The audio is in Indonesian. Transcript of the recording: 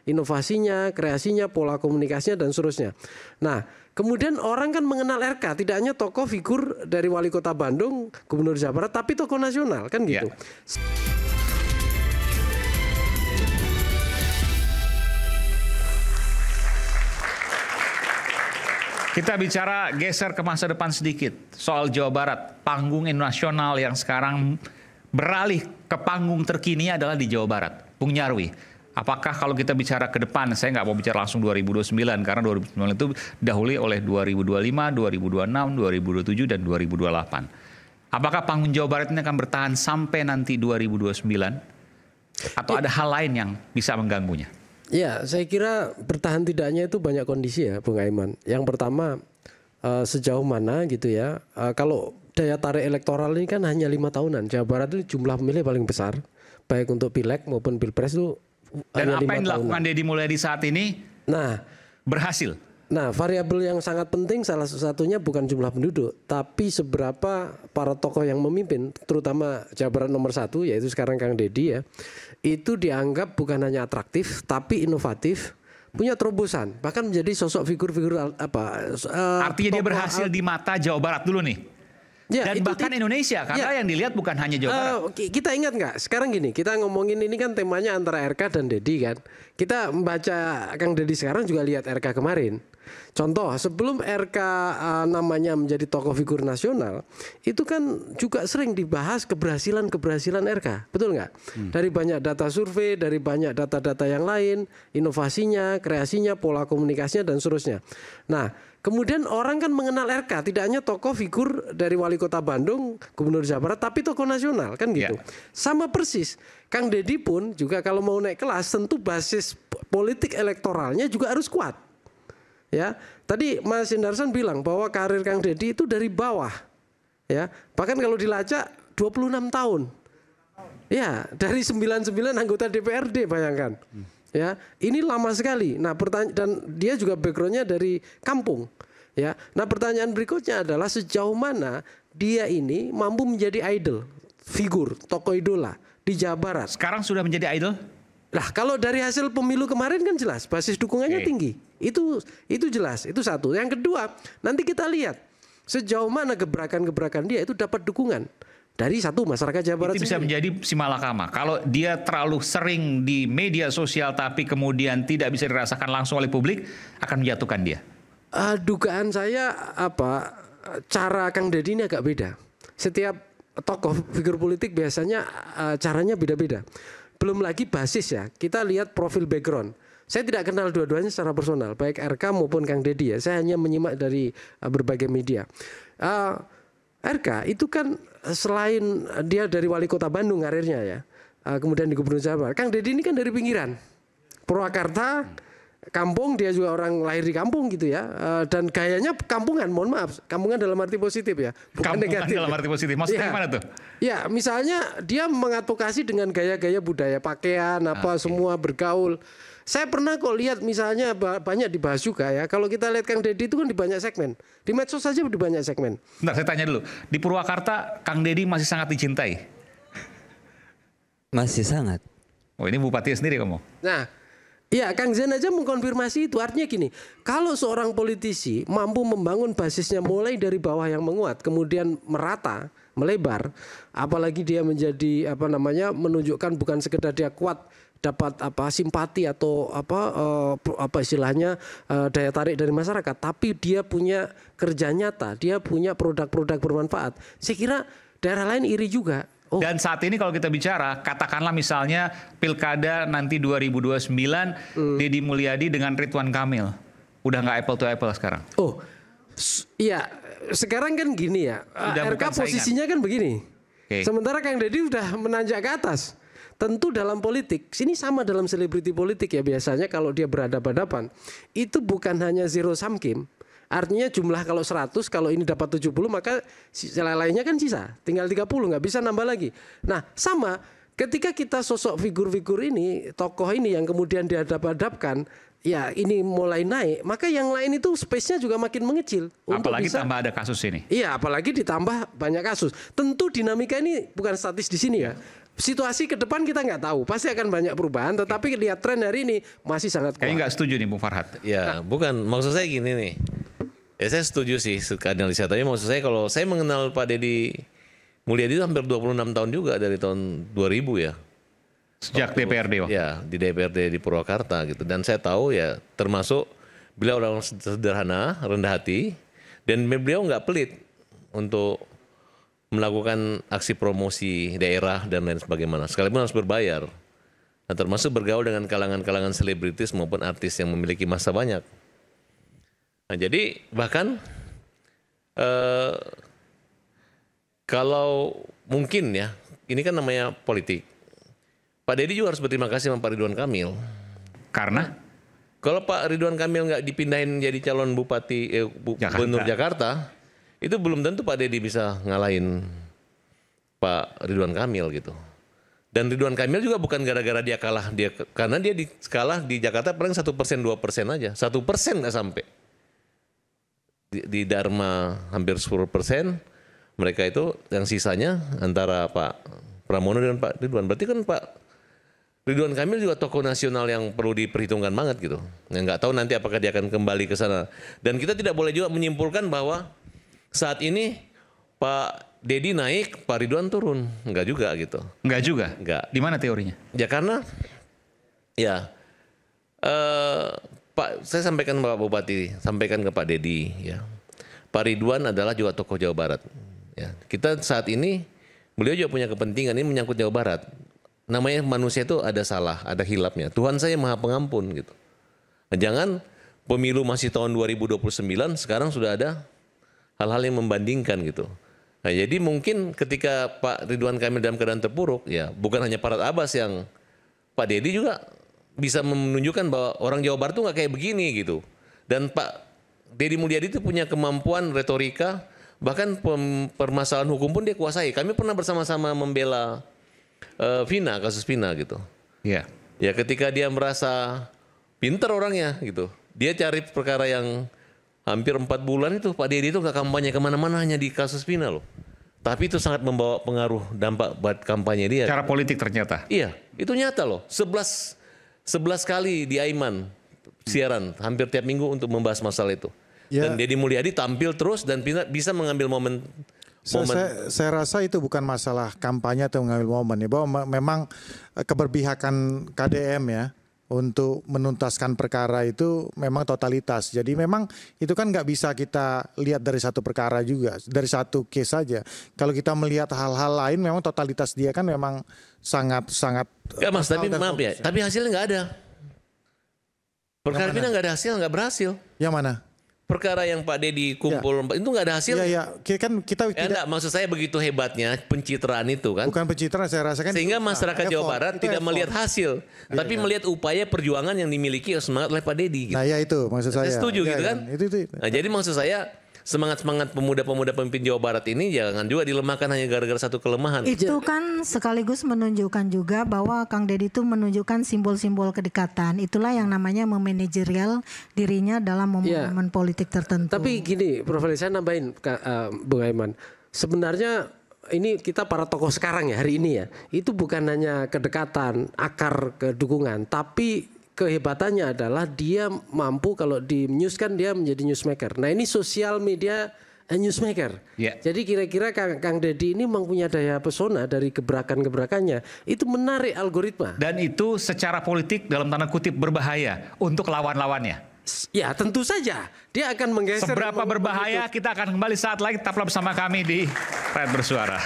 inovasinya, kreasinya, pola komunikasinya dan seterusnya. Nah, kemudian orang kan mengenal RK tidak hanya tokoh figur dari wali kota Bandung, gubernur Jawa Barat, tapi tokoh nasional kan gitu. Kita bicara geser ke masa depan sedikit soal Jawa Barat, panggung nasional yang sekarang beralih ke panggung terkini adalah di Jawa Barat. Bung Nyarwi, apakah kalau kita bicara ke depan, saya nggak mau bicara langsung 2029 karena 2029 itu dahului oleh 2025, 2026, 2027 dan 2028. Apakah panggung Jawa Barat ini akan bertahan sampai nanti 2029 atau ada hal lain yang bisa mengganggunya? Ya, saya kira bertahan tidaknya itu banyak kondisi ya, Bung Aiman. Yang pertama, sejauh mana gitu ya. Kalau daya tarik elektoral ini kan hanya 5 tahunan. Jawa Barat itu jumlah pemilih paling besar, baik untuk pileg maupun pilpres itu dan hanya 5 tahunan. Dan apa yang dilakukan Deddy Mulyadi saat ini berhasil? Nah, variabel yang sangat penting salah satunya bukan jumlah penduduk, tapi seberapa para tokoh yang memimpin, terutama Jawa Barat nomor 1, yaitu sekarang Kang Deddy ya, itu dianggap bukan hanya atraktif, tapi inovatif, punya terobosan, bahkan menjadi sosok figur-figur artinya dia berhasil di mata Jawa Barat dulu nih. Ya, dan bahkan Indonesia, karena yang dilihat bukan hanya Jawa Barat. Kita ingat nggak? Sekarang gini, kita ngomongin ini kan temanya antara RK dan Deddy kan. Kita membaca Kang Deddy sekarang juga lihat RK kemarin. Contoh, sebelum RK namanya menjadi tokoh figur nasional, itu kan juga sering dibahas keberhasilan RK. Betul nggak? Dari banyak data survei, dari banyak data-data yang lain, inovasinya, kreasinya, pola komunikasinya, dan seterusnya. Nah, kemudian orang kan mengenal RK tidak hanya tokoh figur dari wali kota Bandung, gubernur Jawa Barat, tapi tokoh nasional kan gitu. Sama persis. Kang Deddy pun juga kalau mau naik kelas tentu basis politik elektoralnya juga harus kuat. Ya, tadi Mas Hindarsan bilang bahwa karir Kang Deddy itu dari bawah. Ya, bahkan kalau dilacak 26 tahun. Ya, dari 99 anggota DPRD bayangkan. Ya, ini lama sekali. Nah, dan dia juga backgroundnya dari kampung. Ya, nah pertanyaan berikutnya adalah sejauh mana dia ini mampu menjadi idol, figur, tokoh idola di Jawa Barat. Sekarang sudah menjadi idol? Lah, kalau dari hasil pemilu kemarin kan jelas basis dukungannya tinggi. Itu jelas, itu satu. Yang kedua, nanti kita lihat sejauh mana gebrakan-gebrakan dia itu dapat dukungan dari satu masyarakat Jawa Barat. Itu bisa menjadi simalakama. Kalau dia terlalu sering di media sosial tapi kemudian tidak bisa dirasakan langsung oleh publik, akan menjatuhkan dia. Dugaan saya cara Kang Deddy ini agak beda. Setiap tokoh figur politik biasanya caranya beda-beda. Belum lagi basis ya. Kita lihat profil background. Saya tidak kenal dua-duanya secara personal, baik RK maupun Kang Deddy ya. Saya hanya menyimak dari berbagai media. RK itu kan selain dia dari wali kota Bandung karirnya ya, kemudian di gubernur Jawa Barat. Kang Deddy ini kan dari pinggiran, Purwakarta, kampung, dia juga orang lahir di kampung gitu ya, dan gayanya kampungan, mohon maaf, kampungan dalam arti positif ya, bukan kampungan negatif. Dalam arti positif, maksudnya gimana tuh? Ya, misalnya dia mengadvokasi dengan gaya-gaya budaya, pakaian, semua bergaul. Saya pernah kok lihat misalnya banyak dibahas juga ya. Kalau kita lihat Kang Deddy itu kan di banyak segmen. Di medsos saja di banyak segmen. Bentar, saya tanya dulu. Di Purwakarta, Kang Deddy masih sangat dicintai? Masih sangat. Oh, ini bupati sendiri kamu? Nah, ya Kang Zen aja mengkonfirmasi itu. Artinya gini, kalau seorang politisi mampu membangun basisnya mulai dari bawah yang menguat, kemudian merata, melebar, apalagi dia menjadi menunjukkan bukan sekedar dia kuat, dapat simpati atau istilahnya daya tarik dari masyarakat, tapi dia punya kerja nyata, dia punya produk-produk bermanfaat. Saya kira daerah lain iri juga. Dan saat ini kalau kita bicara, katakanlah misalnya pilkada nanti 2029, Deddy Mulyadi dengan Ridwan Kamil, udah nggak apple to apple sekarang? Oh, iya. Sekarang kan gini ya, RK posisinya kan begini. Sementara Kang Deddy udah menanjak ke atas. Tentu dalam politik, sini sama dalam selebriti politik ya, biasanya kalau dia berhadapan-hadapan, itu bukan hanya zero sum game. Artinya jumlah kalau 100, kalau ini dapat 70, maka lainnya kan sisa. Tinggal 30, nggak bisa nambah lagi. Nah, sama ketika kita sosok figur-figur ini, tokoh ini yang kemudian dihadap-hadapkan, ya ini mulai naik, maka yang lain itu space-nya juga makin mengecil. Apalagi tambah ada kasus ini. Iya, apalagi ditambah banyak kasus. Tentu dinamika ini bukan statis di sini ya. Situasi ke depan kita nggak tahu, pasti akan banyak perubahan. Tetapi lihat tren hari ini masih sangat kuat. Kayaknya nggak setuju nih Bung Farhad. Ya, bukan. Maksud saya gini nih. Ya saya setuju sih analisa. Tapi maksud saya kalau saya mengenal Pak Deddy Mulyadi itu hampir 26 tahun juga dari tahun 2000 ya. Sejak DPRD waktu. Ya, di DPRD di Purwakarta gitu. Dan saya tahu ya termasuk beliau orang sederhana, rendah hati. Dan beliau nggak pelit untuk melakukan aksi promosi daerah dan lain sebagainya. Sekalipun harus berbayar. Nah, termasuk bergaul dengan kalangan-kalangan selebritis maupun artis yang memiliki massa banyak. Nah, jadi bahkan kalau mungkin ya, ini kan namanya politik. Pak Deddy juga harus berterima kasih sama Pak Ridwan Kamil. Karena Kalau Pak Ridwan Kamil nggak dipindahin jadi calon bupati gubernur Jakarta, itu belum tentu Pak Deddy bisa ngalahin Pak Ridwan Kamil gitu. Dan Ridwan Kamil juga bukan gara-gara dia kalah, karena dia kalah di Jakarta paling 1%, 2% aja, 1% nggak sampai. Di Dharma hampir 10%, mereka itu yang sisanya antara Pak Pramono dan Pak Ridwan. Berarti kan Pak Ridwan Kamil juga tokoh nasional yang perlu diperhitungkan banget gitu. Yang nggak tahu nanti apakah dia akan kembali ke sana. Dan kita tidak boleh juga menyimpulkan bahwa saat ini Pak Deddy naik, Pak Ridwan turun. Enggak juga gitu. enggak juga. Enggak. Di mana teorinya? Ya karena ya Pak, saya sampaikan Pak Bupati, sampaikan ke Pak Deddy ya. Pak Ridwan adalah juga tokoh Jawa Barat. Ya, kita saat ini beliau juga punya kepentingan ini menyangkut Jawa Barat. Namanya manusia itu ada salah, ada hilapnya. Tuhan saya Maha Pengampun gitu. Nah, jangan pemilu masih tahun 2029, sekarang sudah ada hal-hal yang membandingkan gitu. Nah, jadi mungkin ketika Pak Ridwan Kamil dalam keadaan terpuruk, ya bukan hanya Parat Abbas yang Pak Deddy juga bisa menunjukkan bahwa orang Jawa Barat tuh nggak kayak begini gitu. Dan Pak Deddy Mulyadi itu punya kemampuan retorika, bahkan permasalahan hukum pun dia kuasai. Kami pernah bersama-sama membela Vina, kasus Vina gitu. Iya. Ya ketika dia merasa pinter orangnya gitu, dia cari perkara yang hampir 4 bulan itu Pak Deddy itu nggak kampanye kemana-mana, hanya di kasus Vina loh. Tapi itu sangat membawa pengaruh dampak buat kampanye dia. Cara politik ternyata. Iya, itu nyata loh. 11 kali di Aiman siaran hampir tiap minggu untuk membahas masalah itu. Ya. Dan Deddy Mulyadi tampil terus dan bisa mengambil momen. Saya rasa itu bukan masalah kampanye atau mengambil momen ya, bahwa memang keberpihakan KDM ya untuk menuntaskan perkara itu memang totalitas. Jadi memang itu kan nggak bisa kita lihat dari satu perkara juga, dari satu case saja. Kalau kita melihat hal-hal lain memang totalitas dia kan memang sangat. Enggak Mas, tapi maaf ya, tapi hasilnya nggak ada. Perkara Vina nggak ada hasil, nggak berhasil. Yang mana? Perkara yang Pak Deddy kumpul itu nggak ada hasil. Iya, kan kita tidak. Enggak, maksud saya begitu hebatnya pencitraan itu kan. Bukan pencitraan, saya rasakan. Sehingga masyarakat Jawa Barat tidak melihat hasil, tapi melihat upaya perjuangan yang dimiliki semangat oleh Pak Deddy. Gitu. Nah ya itu maksud saya. Saya setuju gitu kan. Itu. Nah jadi maksud saya semangat pemuda-pemuda pemimpin Jawa Barat ini jangan juga dilemahkan hanya gara-gara satu kelemahan. Itu kan sekaligus menunjukkan juga bahwa Kang Deddy itu menunjukkan simbol-simbol kedekatan. Itulah yang namanya memanajerial dirinya dalam momen politik tertentu. Tapi gini, Prof. Ali, saya nambahin Bung Aiman. Sebenarnya ini kita para tokoh sekarang ya hari ini ya, itu bukan hanya kedekatan, akar kedukungan, tapi kehebatannya adalah dia mampu kalau di news kan dia menjadi newsmaker. Nah ini sosial media newsmaker. Yeah. Jadi kira-kira Kang Deddy ini memang punya daya pesona dari gebrakan-gebrakannya. Itu menarik algoritma. Dan itu secara politik dalam tanda kutip berbahaya untuk lawan-lawannya. Ya tentu saja. Dia akan menggeser. Seberapa berbahaya kita akan kembali saat lagi. Tetaplah bersama kami di Rakyat Bersuara.